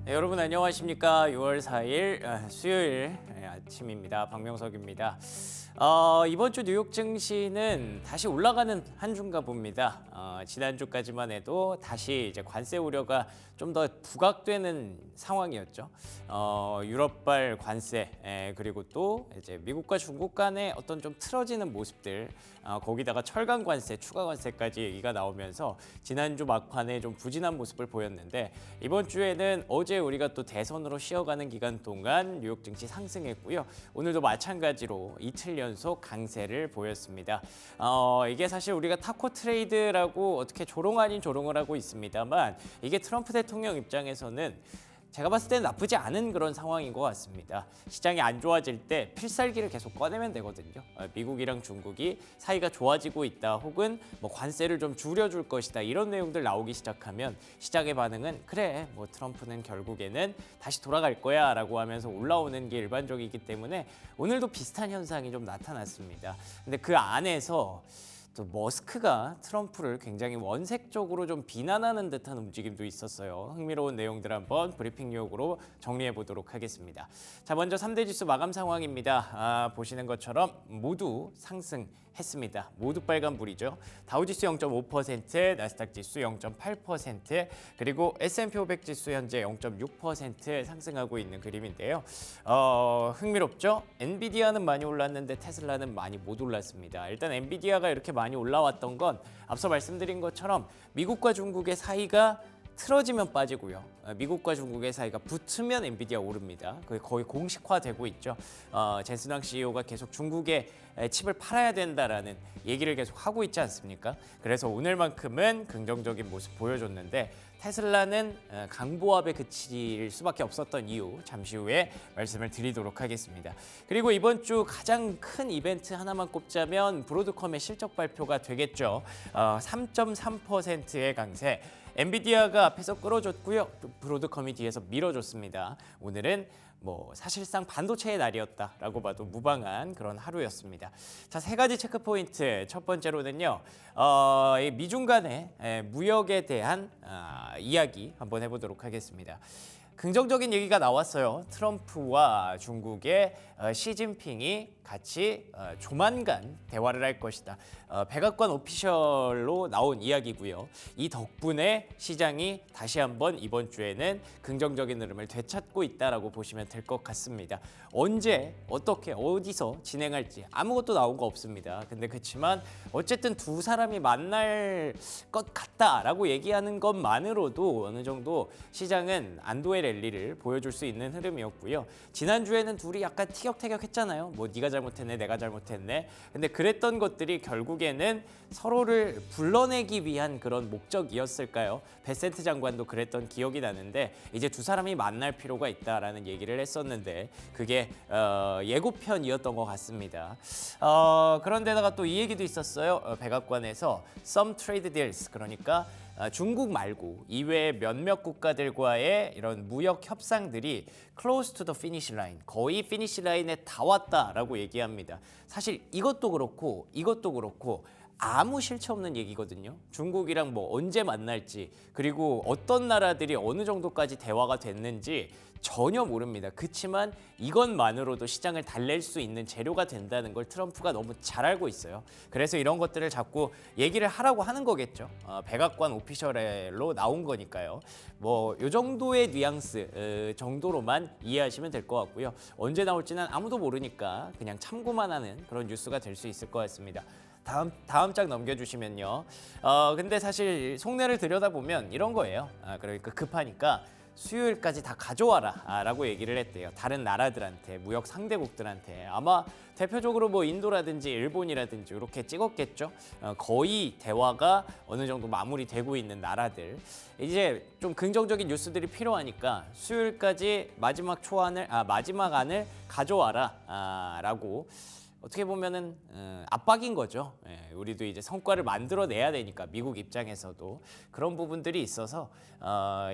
네, 여러분 안녕하십니까? 6월 4일 수요일 아침입니다. 박명석입니다. 이번 주 뉴욕 증시는 다시 올라가는 한 주인가 봅니다. 지난주까지만 해도 다시 이제 관세 우려가 좀 더 부각되는 상황이었죠. 유럽발 관세 그리고 또 이제 미국과 중국 간의 어떤 좀 틀어지는 모습들, 거기다가 철강 관세, 추가 관세까지 얘기가 나오면서 지난주 막판에 좀 부진한 모습을 보였는데 이번 주에는 어제 우리가 또 대선으로 쉬어가는 기간 동안 뉴욕 증시 상승했고요. 오늘도 마찬가지로 이틀 연속 강세를 보였습니다. 이게 사실 우리가 타코 트레이드라고 어떻게 조롱 아닌 조롱을 하고 있습니다만 이게 트럼프 대통령 입장에서는 제가 봤을 때는 나쁘지 않은 그런 상황인 것 같습니다. 시장이 안 좋아질 때 필살기를 계속 꺼내면 되거든요. 미국이랑 중국이 사이가 좋아지고 있다 혹은 뭐 관세를 좀 줄여줄 것이다 이런 내용들 나오기 시작하면 시장의 반응은 그래 뭐 트럼프는 결국에는 다시 돌아갈 거야 라고 하면서 올라오는 게 일반적이기 때문에 오늘도 비슷한 현상이 좀 나타났습니다. 근데 그 안에서 또 머스크가 트럼프를 굉장히 원색적으로 좀 비난하는 듯한 움직임도 있었어요. 흥미로운 내용들 한번 브리핑 뉴욕으로 정리해 보도록 하겠습니다. 자, 먼저 3대 지수 마감 상황입니다. 보시는 것처럼 모두 상승했습니다. 모두 빨간불이죠. 다우지수 0.5%, 나스닥 지수 0.8%, 그리고 S&P 500 지수 현재 0.6% 상승하고 있는 그림인데요. 흥미롭죠? 엔비디아는 많이 올랐는데 테슬라는 많이 못 올랐습니다. 일단 엔비디아가 이렇게 많이 올라왔던 건 앞서 말씀드린 것처럼 미국과 중국의 사이가 틀어지면 빠지고요. 미국과 중국의 사이가 붙으면 엔비디아 오릅니다. 그게 거의 공식화되고 있죠. 젠슨 황 CEO가 계속 중국에 칩을 팔아야 된다라는 얘기를 계속 하고 있지 않습니까? 그래서 오늘만큼은 긍정적인 모습 보여줬는데 테슬라는 강보합에 그칠 수밖에 없었던 이유 잠시 후에 말씀을 드리도록 하겠습니다. 그리고 이번 주 가장 큰 이벤트 하나만 꼽자면 브로드컴의 실적 발표가 되겠죠. 3.3%의 강세. 엔비디아가 앞에서 끌어줬고요. 또 브로드컴이 뒤에서 밀어줬습니다. 오늘은 뭐 사실상 반도체의 날이었다라고 봐도 무방한 그런 하루였습니다. 자, 세 가지 체크 포인트. 첫 번째로는요. 미중 간의 무역에 대한 이야기 한번 해보도록 하겠습니다. 긍정적인 얘기가 나왔어요. 트럼프와 중국의 시진핑이 같이 조만간 대화를 할 것이다. 백악관 오피셜로 나온 이야기고요. 이 덕분에 시장이 다시 한번 이번 주에는 긍정적인 흐름을 되찾고 있다라고 보시면 될 것 같습니다. 언제, 어떻게, 어디서 진행할지 아무것도 나온 거 없습니다. 근데 그렇지만 어쨌든 두 사람이 만날 것 같다라고 얘기하는 것만으로도 어느 정도 시장은 안도의 랠리를 보여줄 수 있는 흐름이었고요. 지난주에는 둘이 약간 티격태격했잖아요. 뭐 네가 잘못했네, 내가 잘못했네. 근데 그랬던 것들이 결국에는 서로를 불러내기 위한 그런 목적이었을까요? 베센트 장관도 그랬던 기억이 나는데 이제 두 사람이 만날 필요가 있다라는 얘기를 했었는데 그게 예고편이었던 것 같습니다. 그런데다가 또 이 얘기도 있었어요. 백악관에서 some trade deals, 그러니까 중국 말고 이외의 몇몇 국가들과의 이런 무역 협상들이 close to the finish line, 거의 피니시 라인에 다 왔다라고 얘기합니다. 사실 이것도 그렇고 아무 실체 없는 얘기거든요. 중국이랑 뭐 언제 만날지 그리고 어떤 나라들이 어느 정도까지 대화가 됐는지 전혀 모릅니다. 그렇지만 이것만으로도 시장을 달랠 수 있는 재료가 된다는 걸 트럼프가 너무 잘 알고 있어요. 그래서 이런 것들을 자꾸 얘기를 하라고 하는 거겠죠. 백악관 오피셜로 나온 거니까요. 뭐 이 정도의 뉘앙스 정도로만 이해하시면 될 것 같고요. 언제 나올지는 아무도 모르니까 그냥 참고만 하는 그런 뉴스가 될 수 있을 것 같습니다. 다음 장 넘겨주시면요. 근데 사실 속내를 들여다보면 이런 거예요. 그러니까 급하니까 수요일까지 다 가져와라 라고 얘기를 했대요. 다른 나라들한테, 무역 상대국들한테. 아마 대표적으로 뭐 인도라든지 일본이라든지 이렇게 찍었겠죠. 거의 대화가 어느 정도 마무리되고 있는 나라들. 이제 좀 긍정적인 뉴스들이 필요하니까 수요일까지 마지막 안을 가져와라 라고 어떻게 보면은 압박인 거죠. 우리도 이제 성과를 만들어내야 되니까 미국 입장에서도 그런 부분들이 있어서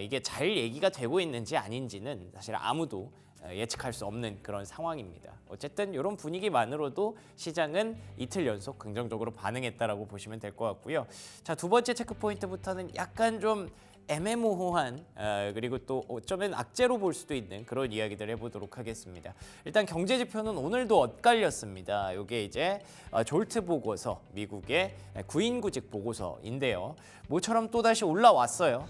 이게 잘 얘기가 되고 있는지 아닌지는 사실 아무도 예측할 수 없는 그런 상황입니다. 어쨌든 이런 분위기만으로도 시장은 이틀 연속 긍정적으로 반응했다라고 보시면 될 것 같고요. 자, 두 번째 체크 포인트부터는 약간 좀 애매모호한 그리고 또 어쩌면 악재로 볼 수도 있는 그런 이야기들 해보도록 하겠습니다. 일단 경제 지표는 오늘도 엇갈렸습니다. 이게 이제 졸트 보고서, 미국의 구인구직 보고서인데요. 모처럼 또다시 올라왔어요.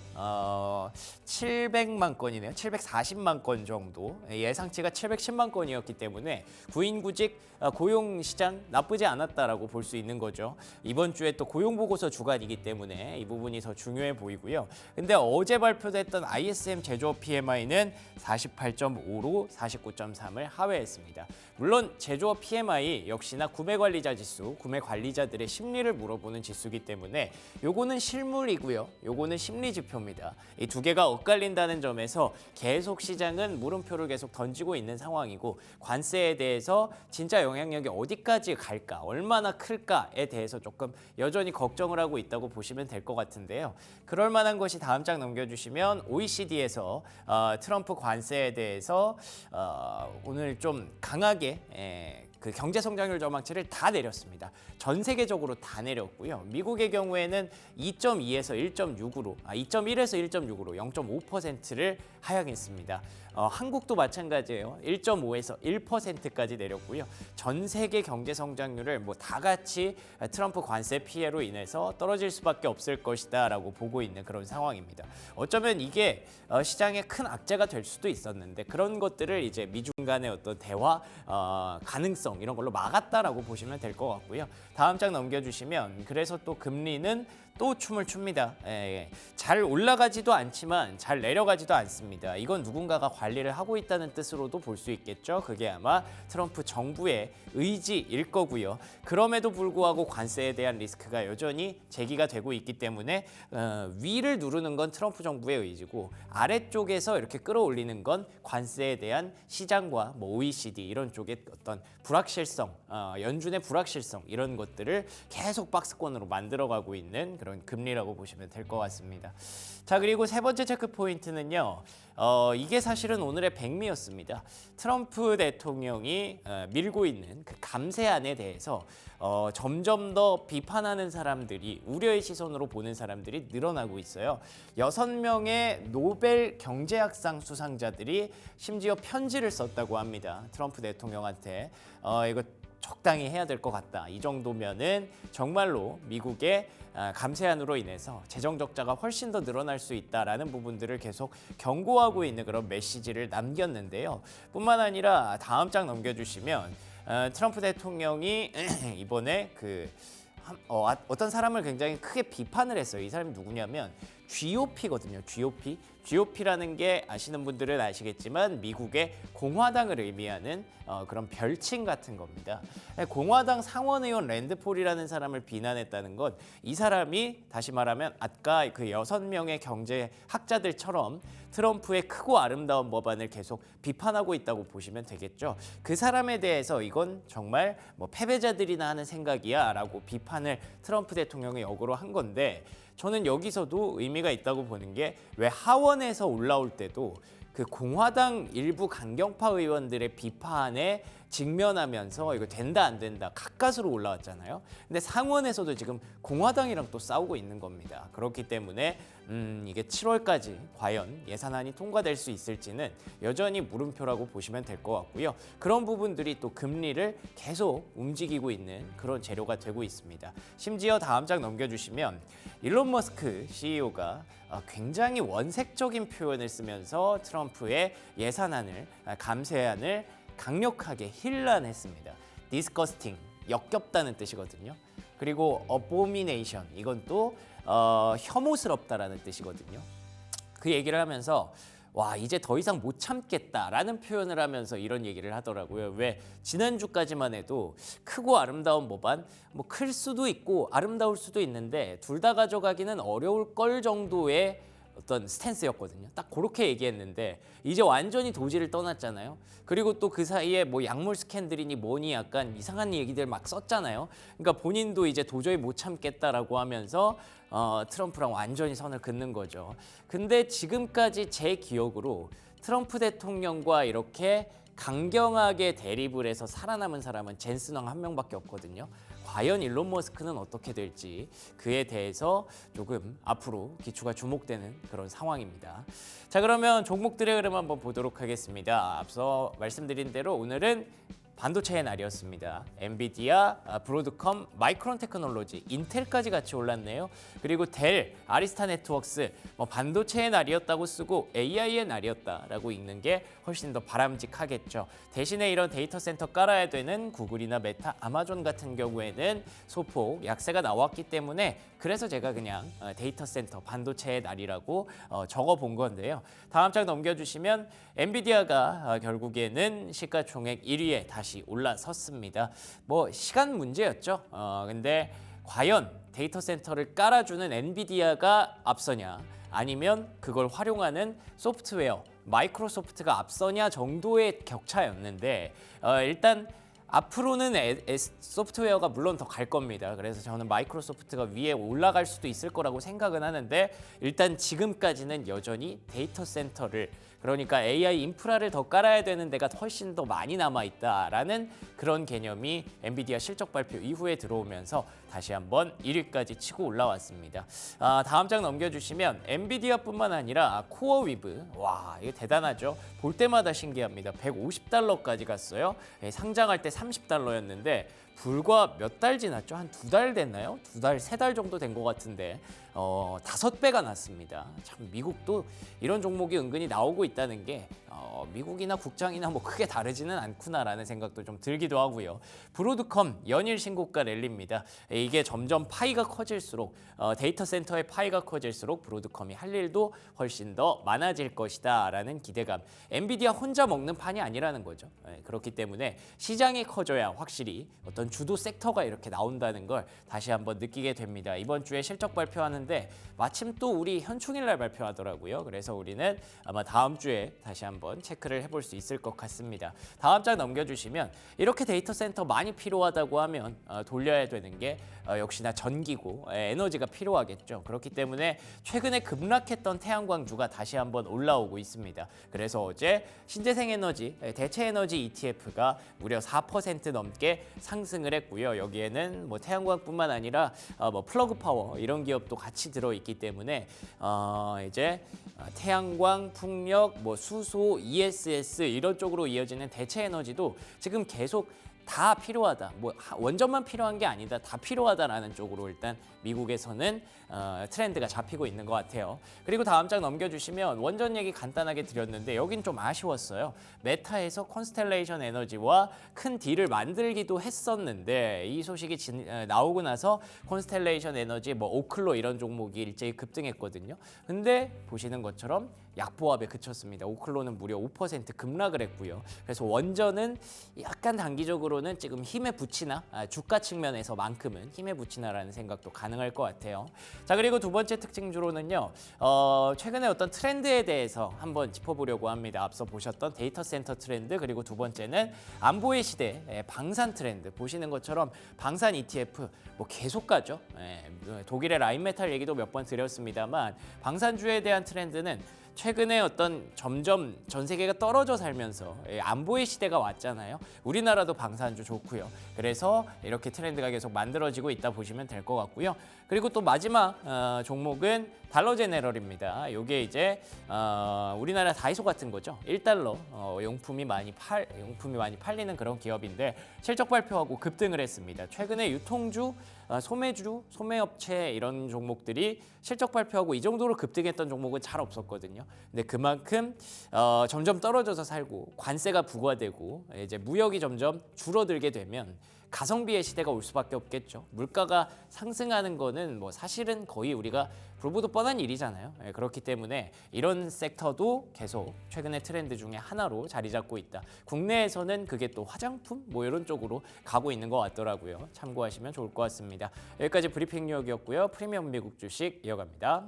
700만 건이네요. 740만 건 정도. 예상치가 710만 건이었기 때문에 구인구직 고용시장 나쁘지 않았다라고 볼 수 있는 거죠. 이번 주에 또 고용보고서 주간이기 때문에 이 부분이 더 중요해 보이고요. 근데 어제 발표됐던 ISM 제조업 PMI는 48.5로 49.3을 하회했습니다. 물론 제조업 PMI 역시나 구매관리자 지수, 구매관리자들의 심리를 물어보는 지수이기 때문에 요거는 실물이고요. 요거는 심리 지표입니다. 이 두 개가 엇갈린다는 점에서 계속 시장은 물음표를 계속 던지고 있는 상황이고 관세에 대해서 진짜 영향력이 어디까지 갈까, 얼마나 클까에 대해서 조금 여전히 걱정을 하고 있다고 보시면 될 것 같은데요. 그럴 만한 것이 다음 장 넘겨주시면 OECD에서 트럼프 관세에 대해서 오늘 좀 강하게 그 경제 성장률 전망치를 다 내렸습니다. 전 세계적으로 다 내렸고요. 미국의 경우에는 2.2에서 1.6으로, 2.1에서 1.6으로 0.5%를 하향했습니다. 한국도 마찬가지예요. 1.5에서 1%까지 내렸고요. 전 세계 경제 성장률을 뭐 다 같이 트럼프 관세 피해로 인해서 떨어질 수밖에 없을 것이다라고 보고 있는 그런 상황입니다. 어쩌면 이게 시장에 큰 악재가 될 수도 있었는데 그런 것들을 이제 미중 간의 어떤 대화 가능성 이런 걸로 막았다라고 보시면 될 것 같고요. 다음 장 넘겨주시면 그래서 또 금리는 또 춤을 춥니다. 잘 올라가지도 않지만 잘 내려가지도 않습니다. 이건 누군가가 관리를 하고 있다는 뜻으로도 볼 수 있겠죠. 그게 아마 트럼프 정부의 의지일 거고요. 그럼에도 불구하고 관세에 대한 리스크가 여전히 제기가 되고 있기 때문에 위를 누르는 건 트럼프 정부의 의지고 아래쪽에서 이렇게 끌어올리는 건 관세에 대한 시장과 뭐 OECD 이런 쪽의 어떤 불확실성, 연준의 불확실성 이런 것들을 계속 박스권으로 만들어가고 있는 그런 금리라고 보시면 될 것 같습니다. 자, 그리고 세 번째 체크 포인트는요. 이게 사실은 오늘의 백미였습니다. 트럼프 대통령이 밀고 있는 그 감세안에 대해서 점점 더 비판하는 사람들이 우려의 시선으로 보는 사람들이 늘어나고 있어요. 6명의 노벨 경제학상 수상자들이 심지어 편지를 썼다고 합니다. 트럼프 대통령한테 이거 적당히 해야 될 것 같다. 이 정도면은 정말로 미국의 감세안으로 인해서 재정 적자가 훨씬 더 늘어날 수 있다라는 부분들을 계속 경고하고 있는 그런 메시지를 남겼는데요. 뿐만 아니라 다음 장 넘겨주시면 트럼프 대통령이 이번에 어떤 사람을 굉장히 크게 비판을 했어요. 이 사람이 누구냐면 GOP거든요. GOP라는 게 아시는 분들은 아시겠지만 미국의 공화당을 의미하는 그런 별칭 같은 겁니다. 공화당 상원의원 랜드폴이라는 사람을 비난했다는 건 이 사람이 다시 말하면 아까 그 6명의 경제학자들처럼 트럼프의 크고 아름다운 법안을 계속 비판하고 있다고 보시면 되겠죠. 그 사람에 대해서 이건 정말 뭐 패배자들이나 하는 생각이야 라고 비판을 트럼프 대통령이 역으로 한 건데 저는 여기서도 의미가 있다고 보는 게 왜 하원에서 올라올 때도 그 공화당 일부 강경파 의원들의 비판에 직면하면서 이거 된다 안 된다 가까스로 올라왔잖아요. 근데 상원에서도 지금 공화당이랑 또 싸우고 있는 겁니다. 그렇기 때문에 이게 7월까지 과연 예산안이 통과될 수 있을지는 여전히 물음표라고 보시면 될 것 같고요. 그런 부분들이 또 금리를 계속 움직이고 있는 그런 재료가 되고 있습니다. 심지어 다음 장 넘겨주시면 일론 머스크 CEO가 굉장히 원색적인 표현을 쓰면서 트럼프의 예산안을, 감세안을 강력하게 힐난했습니다. disgusting, 역겹다는 뜻이거든요. 그리고 abomination, 이건 또 혐오스럽다라는 뜻이거든요. 그 얘기를 하면서 와 이제 더 이상 못 참겠다라는 표현을 하면서 이런 얘기를 하더라고요. 왜 지난주까지만 해도 크고 아름다운 법안 뭐 클 수도 있고 아름다울 수도 있는데 둘 다 가져가기는 어려울 걸 정도의 어떤 스탠스였거든요. 딱 그렇게 얘기했는데 이제 완전히 도지를 떠났잖아요. 그리고 또 그 사이에 뭐 약물 스캔들이니 뭐니 약간 이상한 얘기들 막 썼잖아요. 그러니까 본인도 이제 도저히 못 참겠다라고 하면서 트럼프랑 완전히 선을 긋는 거죠. 근데 지금까지 제 기억으로 트럼프 대통령과 이렇게 강경하게 대립을 해서 살아남은 사람은 젠슨왕 한 명밖에 없거든요. 과연 일론 머스크는 어떻게 될지 그에 대해서 조금 앞으로 기초가 주목되는 그런 상황입니다. 자, 그러면 종목들의 흐름 한번 보도록 하겠습니다. 앞서 말씀드린 대로 오늘은 반도체의 날이었습니다. 엔비디아, 브로드컴, 마이크론 테크놀로지, 인텔까지 같이 올랐네요. 그리고 델, 아리스타 네트워크스, 반도체의 날이었다고 쓰고 AI의 날이었다라고 읽는 게 훨씬 더 바람직하겠죠. 대신에 이런 데이터 센터 깔아야 되는 구글이나 메타, 아마존 같은 경우에는 소폭 약세가 나왔기 때문에 그래서 제가 그냥 데이터 센터 반도체의 날이라고 적어본 건데요. 다음 장 넘겨주시면 엔비디아가 결국에는 시가총액 1위에 다시 올라섰습니다. 시간 문제였죠. 근데 과연 데이터 센터를 깔아주는 엔비디아가 앞서냐 아니면 그걸 활용하는 소프트웨어 마이크로소프트가 앞서냐 정도의 격차였는데 일단 앞으로는 소프트웨어가 물론 더 갈 겁니다. 그래서 저는 마이크로소프트가 위에 올라갈 수도 있을 거라고 생각은 하는데 일단 지금까지는 여전히 데이터 센터를 그러니까 AI 인프라를 더 깔아야 되는 데가 훨씬 더 많이 남아있다라는 그런 개념이 엔비디아 실적 발표 이후에 들어오면서 다시 한번 1위까지 치고 올라왔습니다. 다음 장 넘겨주시면 엔비디아뿐만 아니라 코어위브, 와 이거 대단하죠. 볼 때마다 신기합니다. 150달러까지 갔어요. 상장할 때 30달러였는데 불과 몇 달 지났죠? 한 2달 됐나요? 2달, 3달 정도 된 것 같은데 5배가 났습니다. 참 미국도 이런 종목이 은근히 나오고 있다는 게 미국이나 국장이나 크게 다르지는 않구나라는 생각도 좀 들기도 하고요. 브로드컴 연일 신고가 랠리입니다. 이게 점점 파이가 커질수록 데이터 센터의 파이가 커질수록 브로드컴이 할 일도 훨씬 더 많아질 것이다라는 기대감. 엔비디아 혼자 먹는 판이 아니라는 거죠. 그렇기 때문에 시장이 커져야 확실히 어떤 주도 섹터가 이렇게 나온다는 걸 다시 한번 느끼게 됩니다. 이번 주에 실적 발표하는데 마침 또 우리 현충일 날 발표하더라고요. 그래서 우리는 아마 다음 주에 다시 한번 체크를 해볼 수 있을 것 같습니다. 다음 장 넘겨주시면 이렇게 데이터 센터 많이 필요하다고 하면 돌려야 되는 게 역시나 전기고 에너지가 필요하겠죠. 그렇기 때문에 최근에 급락했던 태양광주가 다시 한번 올라오고 있습니다. 그래서 어제 신재생에너지, 대체에너지 ETF가 무려 4% 넘게 상승을 했고요. 여기에는 태양광뿐만 아니라 플러그파워 이런 기업도 같이 들어있기 때문에 이제 태양광, 풍력, 수소, ESS 이런 쪽으로 이어지는 대체 에너지도 지금 계속 다 필요하다. 원전만 필요한 게 아니다. 다 필요하다라는 쪽으로 일단 미국에서는 트렌드가 잡히고 있는 것 같아요. 그리고 다음 장 넘겨주시면 원전 얘기 간단하게 드렸는데 여긴 좀 아쉬웠어요. 메타에서 컨스텔레이션 에너지와 큰 딜을 만들기도 했었는데 이 소식이 나오고 나서 컨스텔레이션 에너지, 오클로 이런 종목이 일제히 급등했거든요. 근데 보시는 것처럼 약보합에 그쳤습니다. 오클로는 무려 5% 급락을 했고요. 그래서 원전은 약간 단기적으로는 지금 힘에 붙이나 주가 측면에서만큼은 힘에 붙이나라는 생각도 가능할 것 같아요. 자, 그리고 두 번째 특징주로는요. 최근에 어떤 트렌드에 대해서 한번 짚어보려고 합니다. 앞서 보셨던 데이터 센터 트렌드 그리고 두 번째는 안보의 시대 방산 트렌드. 보시는 것처럼 방산 ETF 계속 가죠. 독일의 라인메탈 얘기도 몇 번 드렸습니다만 방산주에 대한 트렌드는 최근에 어떤 점점 전 세계가 떨어져 살면서 안보의 시대가 왔잖아요. 우리나라도 방산주 좋고요. 그래서 이렇게 트렌드가 계속 만들어지고 있다 보시면 될 것 같고요. 그리고 또 마지막 종목은 달러 제네럴입니다. 이게 이제 우리나라 다이소 같은 거죠. 1달러 용품이 많이 팔리는 그런 기업인데 실적 발표하고 급등을 했습니다. 최근에 유통주, 소매주, 소매업체 이런 종목들이 실적 발표하고 이 정도로 급등했던 종목은 잘 없었거든요. 근데 그만큼 점점 떨어져서 살고 관세가 부과되고 이제 무역이 점점 줄어들게 되면 가성비의 시대가 올 수밖에 없겠죠. 물가가 상승하는 거는 사실은 거의 우리가 불보듯 뻔한 일이잖아요. 그렇기 때문에 이런 섹터도 계속 최근의 트렌드 중에 하나로 자리 잡고 있다. 국내에서는 그게 또 화장품 이런 쪽으로 가고 있는 것 같더라고요. 참고하시면 좋을 것 같습니다. 여기까지 브리핑 뉴욕이었고요. 프리미엄 미국 주식 이어갑니다.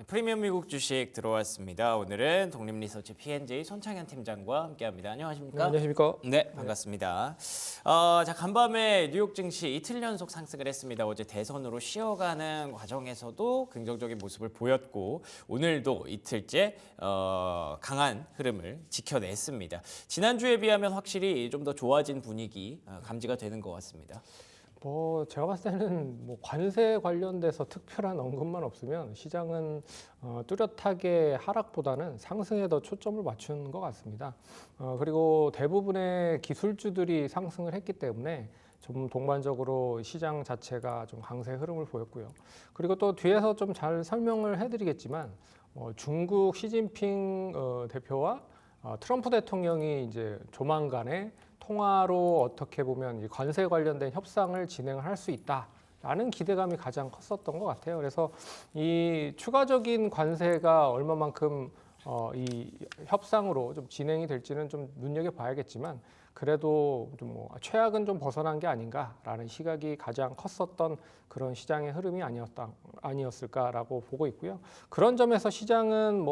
프리미엄 미국 주식 들어왔습니다. 오늘은 독립리서치 P&J 손창현 팀장과 함께합니다. 안녕하십니까? 네, 안녕하십니까? 네, 반갑습니다. 자, 간밤에 뉴욕 증시 이틀 연속 상승을 했습니다. 어제 대선으로 쉬어가는 과정에서도 긍정적인 모습을 보였고 오늘도 이틀째 강한 흐름을 지켜냈습니다. 지난주에 비하면 확실히 좀 더 좋아진 분위기 감지가 되는 것 같습니다. 제가 봤을 때는 관세 관련돼서 특별한 언급만 없으면 시장은 뚜렷하게 하락보다는 상승에 더 초점을 맞춘 것 같습니다. 그리고 대부분의 기술주들이 상승을 했기 때문에 좀 동반적으로 시장 자체가 좀 강세 흐름을 보였고요. 그리고 또 뒤에서 좀 잘 설명을 해드리겠지만 중국 시진핑 대표와 트럼프 대통령이 이제 조만간에 통화로 어떻게 보면 이 관세 관련된 협상을 진행을 할 수 있다라는 기대감이 가장 컸었던 것 같아요. 그래서 이 추가적인 관세가 얼마만큼 이 협상으로 좀 진행이 될지는 좀 눈여겨봐야겠지만 그래도 좀 최악은 좀 벗어난 게 아닌가라는 시각이 가장 컸었던 그런 시장의 흐름이 아니었을까라고 보고 있고요. 그런 점에서 시장은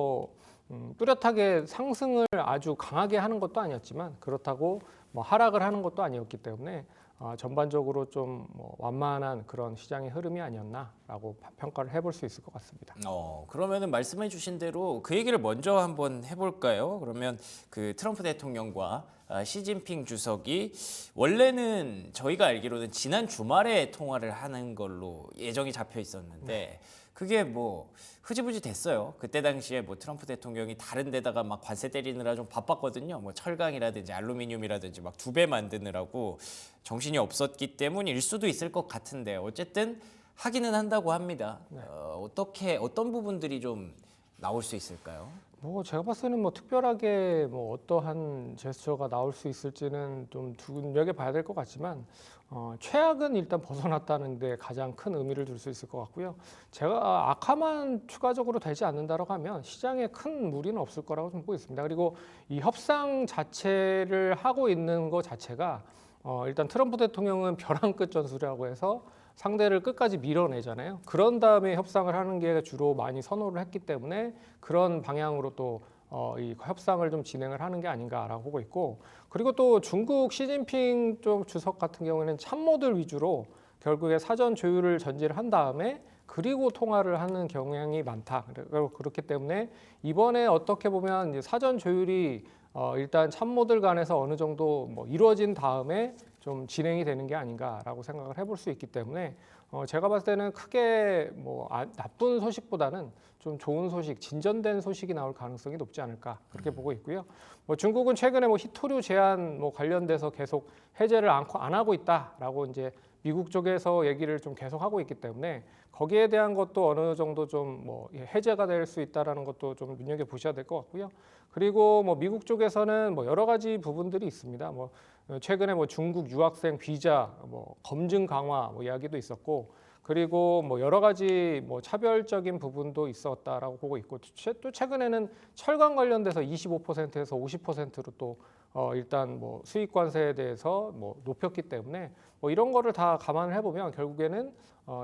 뚜렷하게 상승을 아주 강하게 하는 것도 아니었지만 그렇다고 하락을 하는 것도 아니었기 때문에 전반적으로 좀 완만한 그런 시장의 흐름이 아니었나라고 평가를 해볼 수 있을 것 같습니다. 그러면은 말씀해주신 대로 그 얘기를 먼저 한번 해볼까요? 그러면 그 트럼프 대통령과 시진핑 주석이 원래는 저희가 알기로는 지난 주말에 통화를 하는 걸로 예정이 잡혀 있었는데 그게 흐지부지 됐어요. 그때 당시에 트럼프 대통령이 다른 데다가 막 관세 때리느라 좀 바빴거든요. 철강이라든지 알루미늄이라든지 막 2배 만드느라고 정신이 없었기 때문일 수도 있을 것 같은데 어쨌든 하기는 한다고 합니다. 어떤 부분들이 좀 나올 수 있을까요? 제가 봤을 때는 특별하게 어떠한 제스처가 나올 수 있을지는 좀 눈여겨봐야 될 것 같지만 최악은 일단 벗어났다는 데 가장 큰 의미를 둘 수 있을 것 같고요. 제가 악화만 추가적으로 되지 않는다고 하면 시장에 큰 무리는 없을 거라고 좀 보고 있습니다. 그리고 이 협상 자체를 하고 있는 것 자체가 일단 트럼프 대통령은 벼랑 끝 전술이라고 해서 상대를 끝까지 밀어내잖아요. 그런 다음에 협상을 하는 게 주로 많이 선호를 했기 때문에 그런 방향으로 또 이 협상을 좀 진행을 하는 게 아닌가라고 보고 있고 그리고 또 중국 시진핑 쪽 주석 같은 경우에는 참모들 위주로 결국에 사전 조율을 전제를 한 다음에 그리고 통화를 하는 경향이 많다. 그렇기 때문에 이번에 어떻게 보면 이제 사전 조율이 일단 참모들 간에서 어느 정도 이루어진 다음에 좀 진행이 되는 게 아닌가라고 생각을 해볼 수 있기 때문에 제가 봤을 때는 크게 나쁜 소식보다는 좀 좋은 소식, 진전된 소식이 나올 가능성이 높지 않을까 그렇게 보고 있고요. 중국은 최근에 히토류 제한 관련돼서 계속 해제를 안 하고 있다라고 이제 미국 쪽에서 얘기를 좀 계속 하고 있기 때문에 거기에 대한 것도 어느 정도 좀 해제가 될 수 있다라는 것도 좀 눈여겨 보셔야 될 것 같고요. 그리고 미국 쪽에서는 여러 가지 부분들이 있습니다. 최근에 중국 유학생 비자 검증 강화 이야기도 있었고 그리고 여러 가지 차별적인 부분도 있었다라고 보고 있고 또 최근에는 철강 관련돼서 25%에서 50%로 또 일단 수입 관세에 대해서 높였기 때문에 이런 거를 다 감안을 해보면 결국에는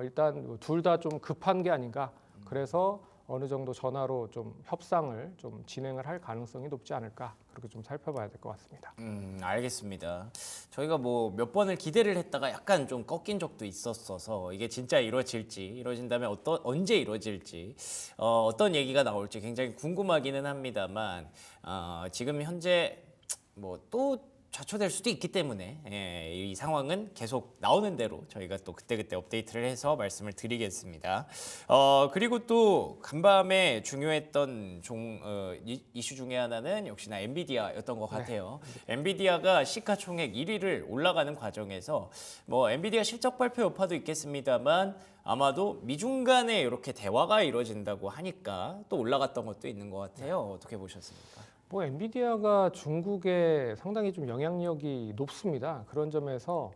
일단 둘 다 좀 급한 게 아닌가. 그래서 어느 정도 전화로 좀 협상을 좀 진행을 할 가능성이 높지 않을까 그렇게 좀 살펴봐야 될 것 같습니다. 알겠습니다. 저희가 몇 번을 기대를 했다가 약간 좀 꺾인 적도 있었어서 이게 진짜 이루어진다면 언제 이루어질지 어떤 얘기가 나올지 굉장히 궁금하기는 합니다만 지금 현재 또 좌초될 수도 있기 때문에 이 상황은 계속 나오는 대로 저희가 또 그때그때 업데이트를 해서 말씀을 드리겠습니다. 그리고 또 간밤에 중요했던 이슈 중에 하나는 역시나 엔비디아였던 것 같아요. 엔비디아가 시가총액 1위를 올라가는 과정에서 엔비디아 실적 발표 여파도 있겠습니다만 아마도 미중 간에 이렇게 대화가 이루어진다고 하니까 또 올라갔던 것도 있는 것 같아요. 어떻게 보셨습니까? 엔비디아가 중국에 상당히 좀 영향력이 높습니다. 그런 점에서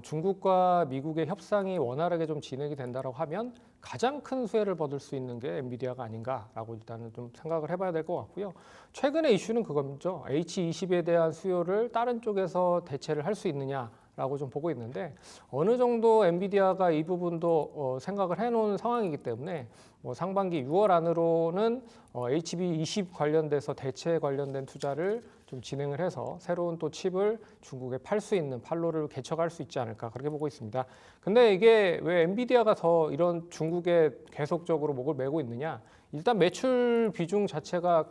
중국과 미국의 협상이 원활하게 좀 진행이 된다고 하면 가장 큰 수혜를 받을 수 있는 게 엔비디아가 아닌가라고 일단은 좀 생각을 해봐야 될 것 같고요. 최근의 이슈는 그겁니다. H20에 대한 수요를 다른 쪽에서 대체를 할 수 있느냐 라고 좀 보고 있는데 어느 정도 엔비디아가 이 부분도 생각을 해놓은 상황이기 때문에 뭐 상반기 6월 안으로는 HB20 관련돼서 대체 관련된 투자를 좀 진행을 해서 새로운 또 칩을 중국에 팔 수 있는 판로를 개척할 수 있지 않을까 그렇게 보고 있습니다. 근데 이게 왜 엔비디아가 더 이런 중국에 계속적으로 목을 메고 있느냐? 일단 매출 비중 자체가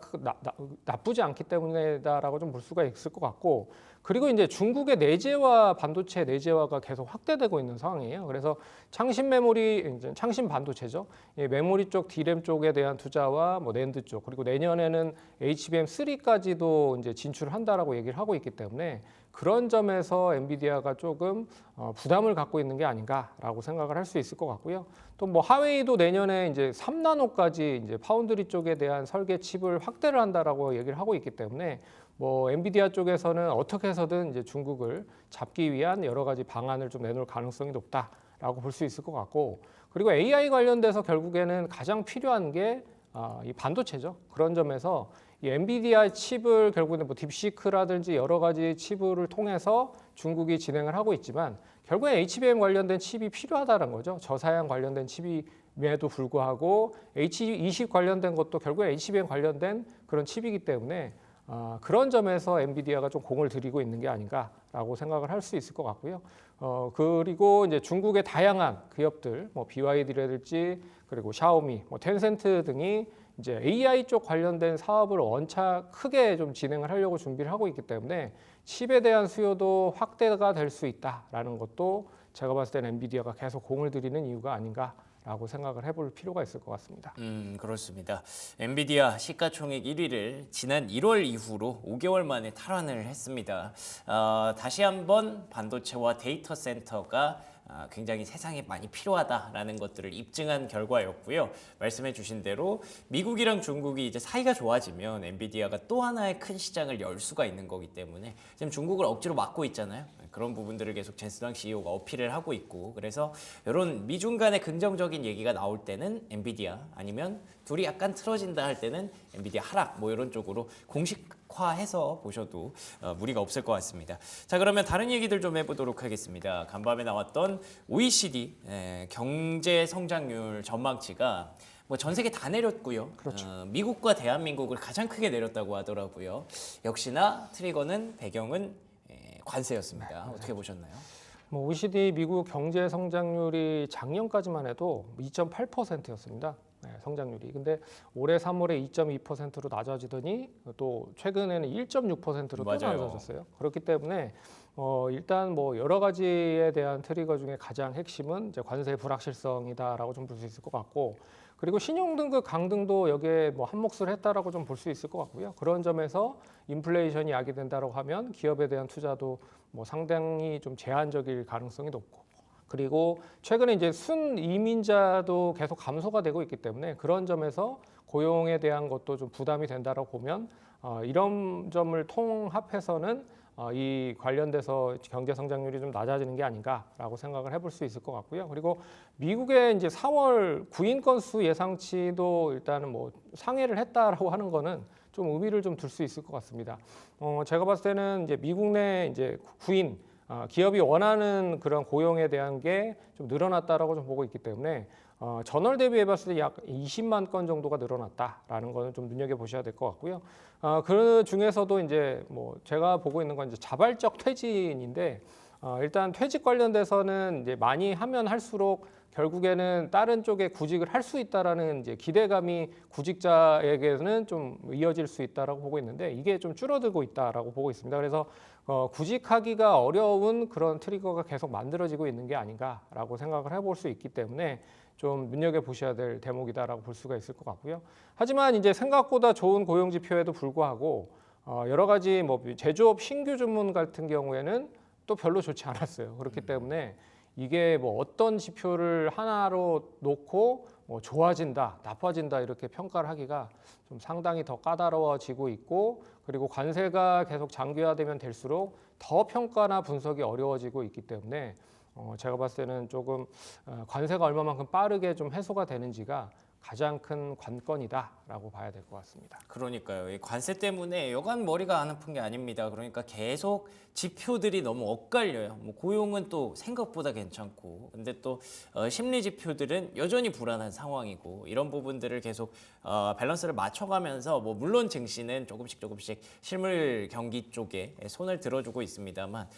나쁘지 않기 때문에다라고 좀 볼 수가 있을 것 같고, 그리고 이제 중국의 내재화 반도체 내재화가 계속 확대되고 있는 상황이에요. 그래서 창신 메모리, 이제 창신 반도체죠. 이 메모리 쪽, D램 쪽에 대한 투자와 뭐 낸드 쪽, 그리고 내년에는 HBM3까지도 이제 진출한다라고 얘기를 하고 있기 때문에 그런 점에서 엔비디아가 조금 부담을 갖고 있는 게 아닌가라고 생각을 할 수 있을 것 같고요. 또 뭐 하웨이도 내년에 이제 3나노까지 이제 파운드리 쪽에 대한 설계 칩을 확대를 한다라고 얘기를 하고 있기 때문에 뭐 엔비디아 쪽에서는 어떻게 해서든 이제 중국을 잡기 위한 여러 가지 방안을 좀 내놓을 가능성이 높다라고 볼 수 있을 것 같고, 그리고 AI 관련돼서 결국에는 가장 필요한 게 이 반도체죠. 그런 점에서 이 엔비디아 칩을 결국에는 뭐 딥시크라든지 여러 가지 칩을 통해서 중국이 진행을 하고 있지만 결국에 HBM 관련된 칩이 필요하다는 거죠. 저사양 관련된 칩임에도 불구하고 H20 관련된 것도 결국에 HBM 관련된 그런 칩이기 때문에 그런 점에서 엔비디아가 좀 공을 들이고 있는 게 아닌가라고 생각을 할 수 있을 것 같고요. 그리고 이제 중국의 다양한 기업들, 뭐 BYD라든지 그리고 샤오미, 뭐 텐센트 등이 이제 AI 쪽 관련된 사업을 원차 크게 좀 진행을 하려고 준비를 하고 있기 때문에 칩에 대한 수요도 확대가 될 수 있다라는 것도 제가 봤을 때는 엔비디아가 계속 공을 들이는 이유가 아닌가라고 생각을 해볼 필요가 있을 것 같습니다. 그렇습니다. 엔비디아 시가총액 1위를 지난 1월 이후로 5개월 만에 탈환을 했습니다. 다시 한번 반도체와 데이터 센터가 굉장히 세상에 많이 필요하다라는 것들을 입증한 결과였고요. 말씀해 주신 대로 미국이랑 중국이 이제 사이가 좋아지면 엔비디아가 또 하나의 큰 시장을 열 수가 있는 거기 때문에 지금 중국을 억지로 막고 있잖아요. 그런 부분들을 계속 젠스당 CEO가 어필을 하고 있고, 그래서 이런 미중 간의 긍정적인 얘기가 나올 때는 엔비디아, 아니면 둘이 약간 틀어진다 할 때는 엔비디아 하락, 뭐 이런 쪽으로 공식화해서 보셔도 무리가 없을 것 같습니다. 자, 그러면 다른 얘기들 좀 해보도록 하겠습니다. 간밤에 나왔던 OECD 경제 성장률 전망치가 뭐 전 세계 다 내렸고요. 그렇죠. 미국과 대한민국을 가장 크게 내렸다고 하더라고요. 역시나 트리거는 배경은 관세였습니다. 어떻게 보셨나요? 뭐 OECD 미국 경제 성장률이 작년까지만 해도 2.8%였습니다. 성장률이. 근데 올해 3월에 2.2%로 낮아지더니 또 최근에는 1.6%로 또 맞아요. 낮아졌어요. 그렇기 때문에 일단 뭐 여러 가지에 대한 트리거 중에 가장 핵심은 이제 관세 불확실성이다라고 좀 볼 수 있을 것 같고, 그리고 신용등급 강등도 여기에 뭐 한몫을 했다라고 좀 볼 수 있을 것 같고요. 그런 점에서 인플레이션이 야기된다고 하면 기업에 대한 투자도 뭐 상당히 좀 제한적일 가능성이 높고, 그리고 최근에 이제 순 이민자도 계속 감소가 되고 있기 때문에 그런 점에서 고용에 대한 것도 좀 부담이 된다라고 보면 이런 점을 통합해서는 이 관련돼서 경제 성장률이 좀 낮아지는 게 아닌가라고 생각을 해볼 수 있을 것 같고요. 그리고 미국의 이제 4월 구인 건수 예상치도 일단은 뭐 상회를 했다라고 하는 거는 좀 의미를 좀 둘 수 있을 것 같습니다. 제가 봤을 때는 이제 미국 내 이제 구인 기업이 원하는 그런 고용에 대한 게 좀 늘어났다라고 좀 보고 있기 때문에 전월 대비해 봤을 때 약 20만 건 정도가 늘어났다라는 거는 좀 눈여겨 보셔야 될 것 같고요. 그 중에서도 이제 뭐 제가 보고 있는 건 이제 자발적 퇴진인데 일단 퇴직 관련돼서는 이제 많이 하면 할수록 결국에는 다른 쪽에 구직을 할 수 있다라는 이제 기대감이 구직자에게는 좀 이어질 수 있다라고 보고 있는데 이게 좀 줄어들고 있다라고 보고 있습니다. 그래서 구직하기가 어려운 그런 트리거가 계속 만들어지고 있는 게 아닌가라고 생각을 해볼 수 있기 때문에 좀 눈여겨 보셔야 될 대목이다라고 볼 수가 있을 것 같고요. 하지만 이제 생각보다 좋은 고용 지표에도 불구하고 여러 가지 뭐 제조업 신규 주문 같은 경우에는 또 별로 좋지 않았어요. 그렇기 때문에 이게 뭐 어떤 지표를 하나로 놓고 뭐 좋아진다, 나빠진다 이렇게 평가를 하기가 좀 상당히 더 까다로워지고 있고, 그리고 관세가 계속 장기화되면 될수록 더 평가나 분석이 어려워지고 있기 때문에 제가 봤을 때는 조금 관세가 얼마만큼 빠르게 좀 해소가 되는지가 가장 큰 관건이다라고 봐야 될 것 같습니다. 그러니까요. 이 관세 때문에 여간 머리가 안 아픈 게 아닙니다. 그러니까 계속 지표들이 너무 엇갈려요. 뭐 고용은 또 생각보다 괜찮고, 근데 또 심리 지표들은 여전히 불안한 상황이고, 이런 부분들을 계속 밸런스를 맞춰가면서 뭐 물론 증시는 조금씩 실물 경기 쪽에 손을 들어주고 있습니다만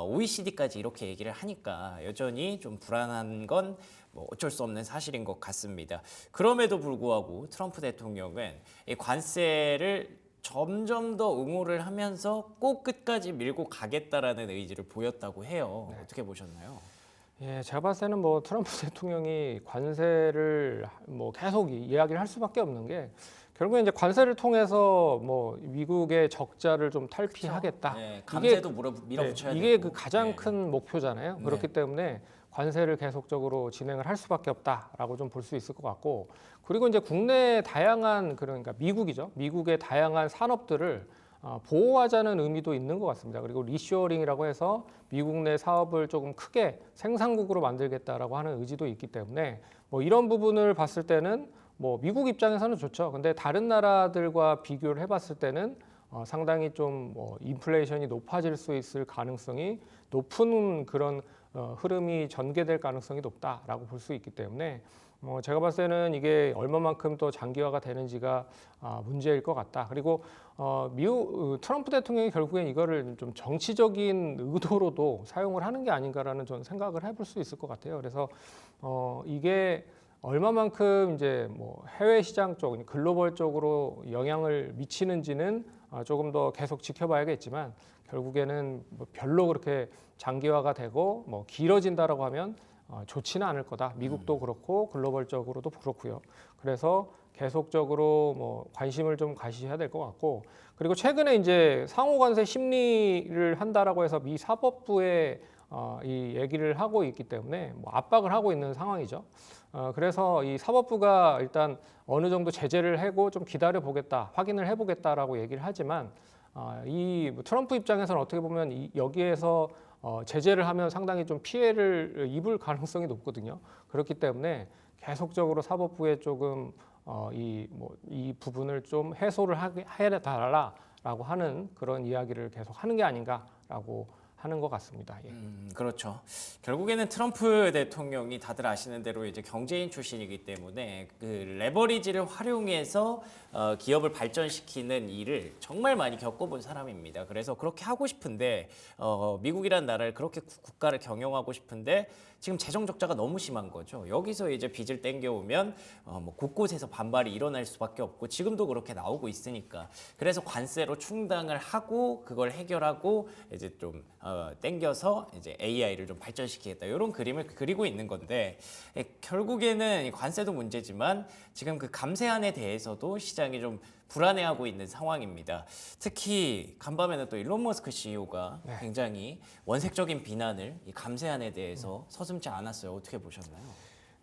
OECD까지 이렇게 얘기를 하니까 여전히 좀 불안한 건 뭐 어쩔 수 없는 사실인 것 같습니다. 그럼에도 불구하고 트럼프 대통령은 이 관세를 점점 더 옹호를 하면서 꼭 끝까지 밀고 가겠다라는 의지를 보였다고 해요. 어떻게 보셨나요? 예, 제가 봤을 때는 뭐 트럼프 대통령이 관세를 뭐 계속 이야기를 할 수밖에 없는 게 결국에 이제 관세를 통해서 뭐 미국의 적자를 좀 탈피하겠다. 네, 감세도 밀어붙여야 이게 되고. 그 가장 네. 큰 목표잖아요. 네. 그렇기 때문에 관세를 계속적으로 진행을 할 수밖에 없다라고 좀 볼 수 있을 것 같고, 그리고 이제 국내 다양한 그러니까 미국이죠. 미국의 다양한 산업들을 보호하자는 의미도 있는 것 같습니다. 그리고 리쇼어링이라고 해서 미국 내 사업을 조금 크게 생산국으로 만들겠다라고 하는 의지도 있기 때문에 뭐 이런 부분을 봤을 때는 뭐 미국 입장에서는 좋죠. 근데 다른 나라들과 비교를 해봤을 때는 상당히 좀 뭐 인플레이션이 높아질 수 있을 가능성이 높은 그런 흐름이 전개될 가능성이 높다라고 볼 수 있기 때문에 제가 봤을 때는 이게 얼마만큼 또 장기화가 되는지가 문제일 것 같다. 그리고 미국 트럼프 대통령이 결국엔 이거를 좀 정치적인 의도로도 사용을 하는 게 아닌가라는 전 생각을 해볼 수 있을 것 같아요. 그래서 이게 얼마만큼 이제 뭐 해외 시장 쪽, 글로벌적으로 영향을 미치는지는 조금 더 계속 지켜봐야겠지만 결국에는 뭐 별로 그렇게 장기화가 되고 뭐 길어진다라고 하면 좋지는 않을 거다. 미국도 그렇고 글로벌적으로도 그렇고요. 그래서 계속적으로 뭐 관심을 좀 가지셔야 될 것 같고, 그리고 최근에 이제 상호관세 심리를 한다라고 해서 미 사법부에 이 얘기를 하고 있기 때문에 뭐 압박을 하고 있는 상황이죠. 그래서 이 사법부가 일단 어느 정도 제재를 하고 좀 기다려 보겠다, 확인을 해보겠다라고 얘기를 하지만 이 트럼프 입장에서는 어떻게 보면 여기에서 제재를 하면 상당히 좀 피해를 입을 가능성이 높거든요. 그렇기 때문에 계속적으로 사법부에 조금 이 부분을 좀 해소를 해달라라고 하는 그런 이야기를 계속 하는 게 아닌가라고 하는 것 같습니다. 예. 그렇죠. 결국에는 트럼프 대통령이 다들 아시는 대로 이제 경제인 출신이기 때문에 그 레버리지를 활용해서 기업을 발전시키는 일을 정말 많이 겪어본 사람입니다. 그래서 그렇게 하고 싶은데 미국이란 나라를 그렇게 국가를 경영하고 싶은데 지금 재정 적자가 너무 심한 거죠. 여기서 이제 빚을 땡겨오면 뭐 곳곳에서 반발이 일어날 수밖에 없고 지금도 그렇게 나오고 있으니까 그래서 관세로 충당을 하고 그걸 해결하고 이제 좀 땡겨서 이제 AI를 좀 발전시키겠다 이런 그림을 그리고 있는 건데 결국에는 이 관세도 문제지만 지금 그 감세안에 대해서도 시장이 좀 불안해하고 있는 상황입니다. 특히 간밤에는 또 일론 머스크 CEO가 굉장히 원색적인 비난을 이 감세안에 대해서 서슴지 않았어요. 어떻게 보셨나요?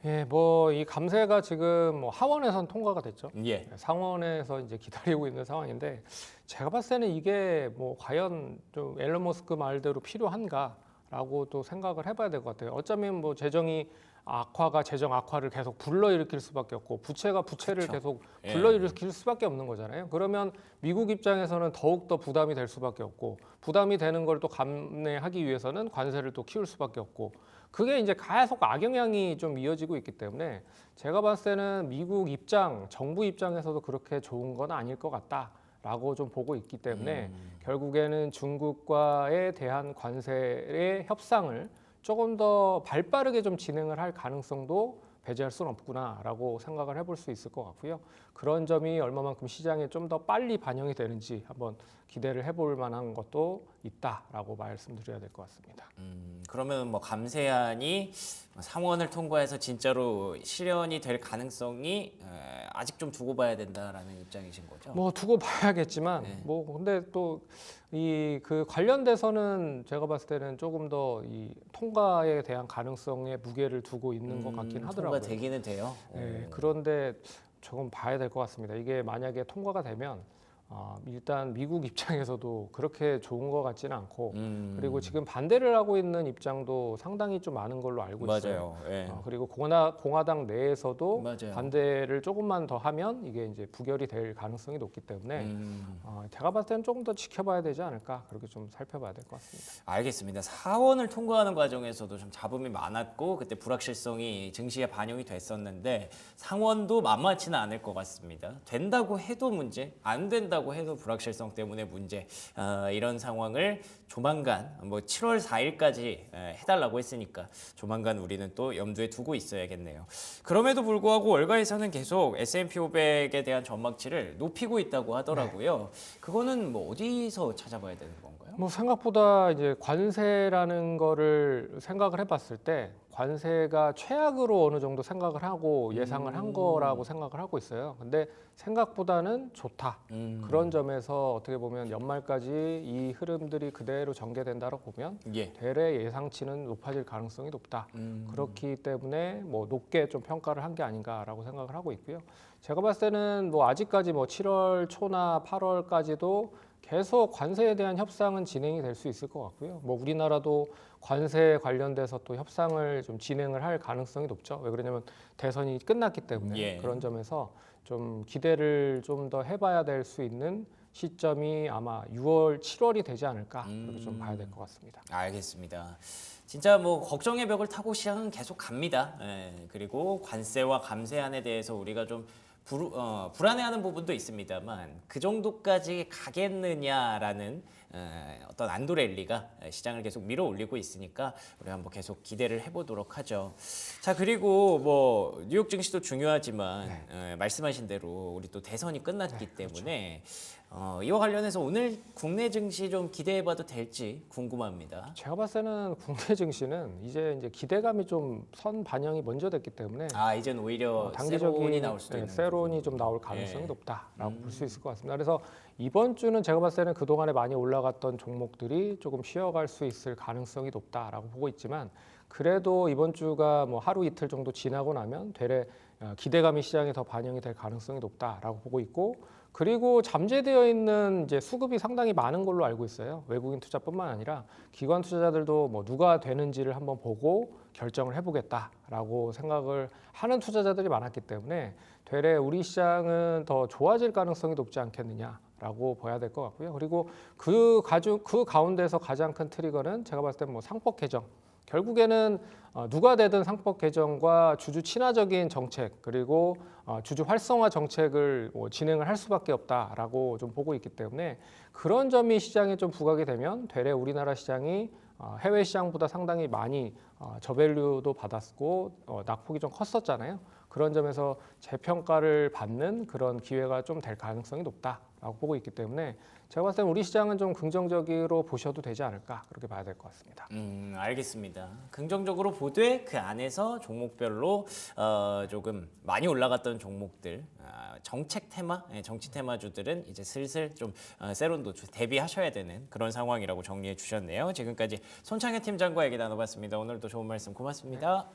예, 뭐 이 감세가 지금 뭐 하원에선 통과가 됐죠. 예. 상원에서 이제 기다리고 있는 상황인데 제가 봤을 때는 이게 뭐 과연 좀 앨런 머스크 말대로 필요한가라고 또 생각을 해봐야 될 것 같아요. 어쩌면 뭐 재정이 악화가 재정 악화를 계속 불러일으킬 수밖에 없고 부채가 부채를 그쵸. 계속 예. 불러일으킬 수밖에 없는 거잖아요. 그러면 미국 입장에서는 더욱 더 부담이 될 수밖에 없고 부담이 되는 걸 또 감내하기 위해서는 관세를 또 키울 수밖에 없고 그게 이제 계속 악영향이 좀 이어지고 있기 때문에 제가 봤을 때는 미국 입장, 정부 입장에서도 그렇게 좋은 건 아닐 것 같다라고 좀 보고 있기 때문에 결국에는 중국과에 대한 관세의 협상을 조금 더 발빠르게 좀 진행을 할 가능성도 배제할 수는 없구나라고 생각을 해볼 수 있을 것 같고요. 그런 점이 얼마만큼 시장에 좀 더 빨리 반영이 되는지 한번 기대를 해볼 만한 것도 있다라고 말씀드려야 될 것 같습니다. 그러면 뭐 감세안이 상원을 통과해서 진짜로 실현이 될 가능성이 아직 좀 두고 봐야 된다라는 입장이신 거죠? 뭐 두고 봐야겠지만 네. 뭐 근데 또 이 그 관련돼서는 제가 봤을 때는 조금 더 이 통과에 대한 가능성에 무게를 두고 있는 것 같긴 하더라고요. 통과되기는 돼요. 네, 그런데 조금 봐야 될 것 같습니다. 이게 만약에 통과가 되면 일단 미국 입장에서도 그렇게 좋은 것 같지는 않고 그리고 음. 지금 반대를 하고 있는 입장도 상당히 좀 많은 걸로 알고 있어요. 맞아요. 예. 그리고 공화당 내에서도 맞아요. 반대를 조금만 더 하면 이게 이제 부결이 될 가능성이 높기 때문에 음. 제가 봤을 때는 조금 더 지켜봐야 되지 않을까 그렇게 좀 살펴봐야 될 것 같습니다. 알겠습니다. 사원을 통과하는 과정에서도 좀 잡음이 많았고 그때 불확실성이 증시에 반영이 됐었는데 상원도 만만치는 않을 것 같습니다. 된다고 해도 문제, 안 된다고 해도 불확실성 때문에 문제. 이런 상황을 조만간 뭐 7월 4일까지 해달라고 했으니까 조만간 우리는 또 염두에 두고 있어야겠네요. 그럼에도 불구하고 월가에서는 계속 S&P 500에 대한 전망치를 높이고 있다고 하더라고요. 그거는 뭐 어디서 찾아봐야 되는 건가요? 뭐 생각보다 이제 관세라는 거를 생각을 해봤을 때 관세가 최악으로 어느 정도 생각을 하고 예상을 한 거라고 생각을 하고 있어요. 근데 생각보다는 좋다. 그런 점에서 어떻게 보면 연말까지 이 흐름들이 그대로 전개된다고 보면 예. 대래 예상치는 높아질 가능성이 높다. 그렇기 때문에 뭐 높게 좀 평가를 한 게 아닌가라고 생각을 하고 있고요. 제가 봤을 때는 뭐 아직까지 뭐 7월 초나 8월까지도 계속 관세에 대한 협상은 진행이 될 수 있을 것 같고요. 뭐 우리나라도 관세 관련돼서 또 협상을 좀 진행을 할 가능성이 높죠. 왜 그러냐면 대선이 끝났기 때문에 예. 그런 점에서 좀 기대를 좀 더 해봐야 될 수 있는 시점이 아마 6월, 7월이 되지 않을까 그렇게 좀 봐야 될 것 같습니다. 알겠습니다. 진짜 뭐 걱정의 벽을 타고 시장은 계속 갑니다. 그리고 관세와 감세안에 대해서 우리가 좀 불안해하는 부분도 있습니다만 그 정도까지 가겠느냐라는 어떤 안도랠리가 시장을 계속 밀어올리고 있으니까 우리 한번 계속 기대를 해보도록 하죠. 자, 그리고 뭐 뉴욕 증시도 중요하지만 말씀하신 대로 우리 또 대선이 끝났기 때문에 이와 관련해서 오늘 국내 증시 좀 기대해봐도 될지 궁금합니다. 제가 봤을 때는 국내 증시는 이제 기대감이 좀 선 반영이 먼저 됐기 때문에 이젠 오히려 세론이 단기적인 나올 수도 있는 세론이 좀 나올 가능성이 높다라고 볼 수 있을 것 같습니다. 그래서 이번 주는 제가 봤을 때는 그동안에 많이 올라갔던 종목들이 조금 쉬어갈 수 있을 가능성이 높다라고 보고 있지만 그래도 이번 주가 뭐 하루 이틀 정도 지나고 나면 되레 기대감이 시장에 더 반영이 될 가능성이 높다라고 보고 있고 그리고 잠재되어 있는 이제 수급이 상당히 많은 걸로 알고 있어요. 외국인 투자뿐만 아니라 기관 투자자들도 뭐 누가 되는지를 한번 보고 결정을 해보겠다라고 생각을 하는 투자자들이 많았기 때문에 되레 우리 시장은 더 좋아질 가능성이 높지 않겠느냐라고 봐야 될 것 같고요. 그리고 그 가운데서 가장 큰 트리거는 제가 봤을 때 뭐 상법 개정. 결국에는 누가 되든 상법 개정과 주주 친화적인 정책 그리고 주주 활성화 정책을 진행을 할 수밖에 없다라고 좀 보고 있기 때문에 그런 점이 시장에 좀 부각이 되면 되레 우리나라 시장이 해외 시장보다 상당히 많이 저밸류도 받았고 낙폭이 좀 컸었잖아요. 그런 점에서 재평가를 받는 그런 기회가 좀 될 가능성이 높다라고 보고 있기 때문에 제가 봤을 때 우리 시장은 좀 긍정적으로 보셔도 되지 않을까 그렇게 봐야 될 것 같습니다. 알겠습니다. 긍정적으로 보되 그 안에서 종목별로 조금 많이 올라갔던 종목들 정책 테마, 정치 테마주들은 이제 슬슬 좀 세론도 대비하셔야 되는 그런 상황이라고 정리해 주셨네요. 지금까지 손창현 팀장과 얘기 나눠봤습니다. 오늘도 좋은 말씀 고맙습니다.